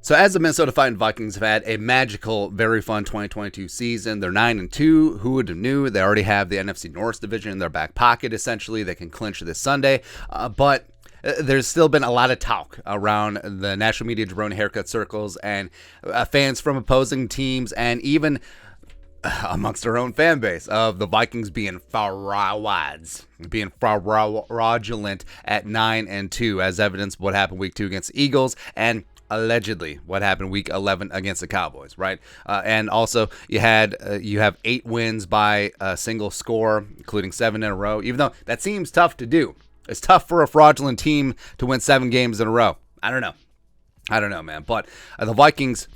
So as the Minnesota Vikings have had a magical, very fun 2022 season, they're 9-2. Who would have knew? They already have the NFC North division in their back pocket, essentially. They can clinch this Sunday. But there's still been a lot of talk around the national media jabroni haircut circles and fans from opposing teams and even amongst their own fan base of the Vikings being fraudulent at 9-2, as evidenced what happened week 2 against the Eagles and allegedly what happened week 11 against the Cowboys, right? And also you have 8 wins by a single score, including 7 in a row, even though that seems tough to do. It's tough for a fraudulent team to win 7 games in a row. I don't know, man. But the Vikings,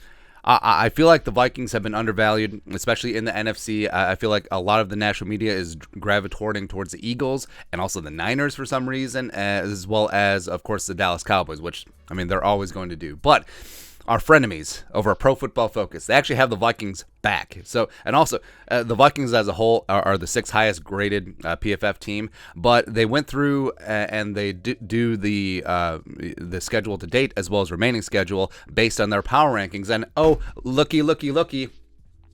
I feel like the Vikings have been undervalued, especially in the NFC. I feel like a lot of the national media is gravitating towards the Eagles and also the Niners for some reason, as well as, of course, the Dallas Cowboys, which, I mean, they're always going to do. But our frenemies over at Pro Football Focus, they actually have the Vikings back. So, and also, the Vikings as a whole are the 6th highest graded PFF team, but they went through and they do the schedule to date as well as remaining schedule based on their power rankings. And oh, looky,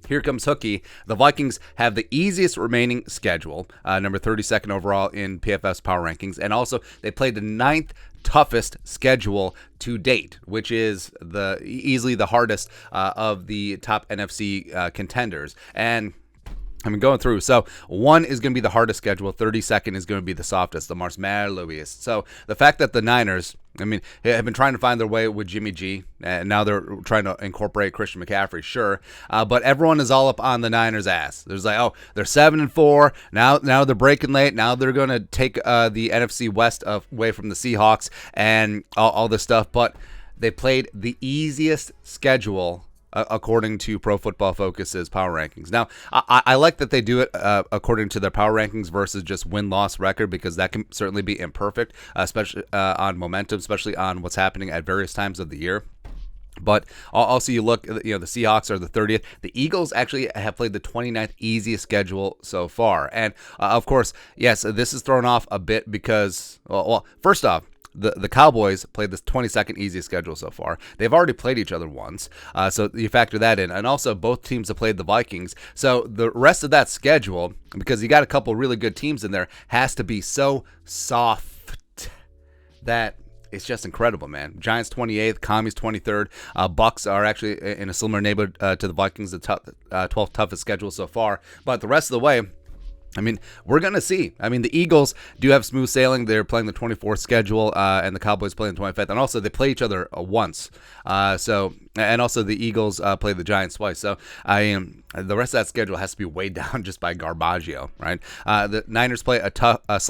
here comes Hooky. The Vikings have the easiest remaining schedule, number 32nd overall in PFF's power rankings, and also they played the 9th toughest schedule to date, which is easily the hardest of the top NFC contenders. And I mean, going through, so 1 is going to be the hardest schedule, 32nd is going to be the softest, the marshmallowiest. So the fact that the Niners, I mean, have been trying to find their way with Jimmy G, and now they're trying to incorporate Christian McCaffrey, sure, but everyone is all up on the Niners' ass. There's like, oh, they're 7-4, now they're breaking late, now they're going to take the NFC West away from the Seahawks and all this stuff, but they played the easiest schedule according to Pro Football Focus's power rankings. Now, I like that they do it according to their power rankings versus just win-loss record, because that can certainly be imperfect, especially on momentum, especially on what's happening at various times of the year. But also you look, the Seahawks are the 30th. The Eagles actually have played the 29th easiest schedule so far. And, of course, yes, this is thrown off a bit because, well, first off, the Cowboys played the 22nd easiest schedule so far. They've already played each other once, so you factor that in. And also, both teams have played the Vikings. So the rest of that schedule, because you got a couple really good teams in there, has to be so soft that it's just incredible, man. Giants 28th, Commies 23rd. Bucks are actually in a similar neighborhood to the Vikings, the 12th toughest schedule so far. But the rest of the way, I mean, we're going to see. I mean, the Eagles do have smooth sailing. They're playing the 24th schedule, and the Cowboys playing the 25th. And also, they play each other once. And also, the Eagles play the Giants twice. So, the rest of that schedule has to be weighed down just by Garbaggio, right? The Niners play a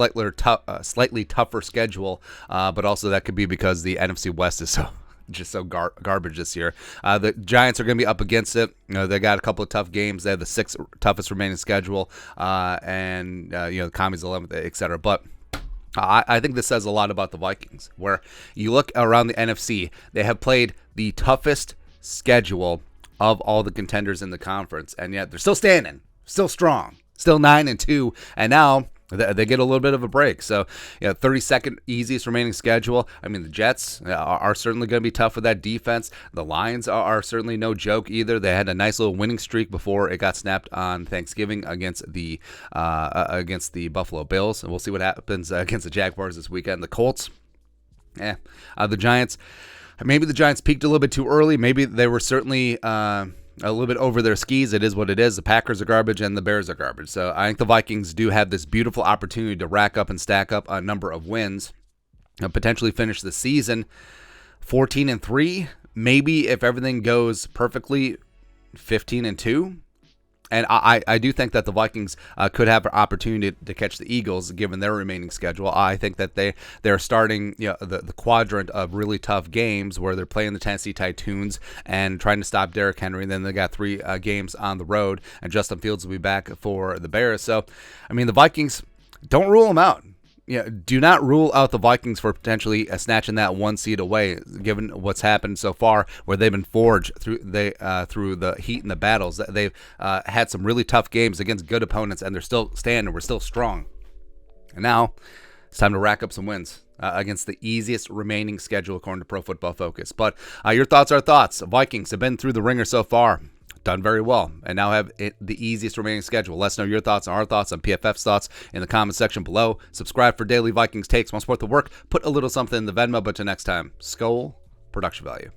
slightly tougher schedule, but also that could be because the NFC West is so garbage this year. The Giants are going to be up against it. They got a couple of tough games. They have the 6th toughest remaining schedule, and the Commies 11th, etc. But I think this says a lot about the Vikings, where you look around the NFC, they have played the toughest schedule of all the contenders in the conference, and yet they're still standing, still strong, still 9-2, and now they get a little bit of a break. So, 32nd easiest remaining schedule. I mean, the Jets are certainly going to be tough with that defense. The Lions are certainly no joke either. They had a nice little winning streak before it got snapped on Thanksgiving against the Buffalo Bills. And we'll see what happens against the Jaguars this weekend. The Colts, the Giants. Maybe the Giants peaked a little bit too early. Maybe they were certainly a little bit over their skis. It is what it is. The Packers are garbage and the Bears are garbage. So I think the Vikings do have this beautiful opportunity to rack up and stack up a number of wins and potentially finish the season 14-3. Maybe if everything goes perfectly, 15-2. And I do think that the Vikings could have an opportunity to catch the Eagles given their remaining schedule. I think that they're starting the quadrant of really tough games where they're playing the Tennessee Titans and trying to stop Derrick Henry. And then they got 3 games on the road, and Justin Fields will be back for the Bears. So, I mean, the Vikings, don't rule them out. Do not rule out the Vikings for potentially snatching that 1 seed away, given what's happened so far, where they've been forged through the heat and the battles. They've had some really tough games against good opponents, and they're still standing. We're still strong. And now it's time to rack up some wins. against the easiest remaining schedule according to Pro Football Focus. But your thoughts are thoughts. Vikings have been through the ringer so far, done very well, and now have the easiest remaining schedule. Let us know your thoughts and our thoughts on PFF's thoughts in the comment section below. Subscribe for daily Vikings takes. Want to support the work? Put a little something in the Venmo. But till next time, Skol, production value.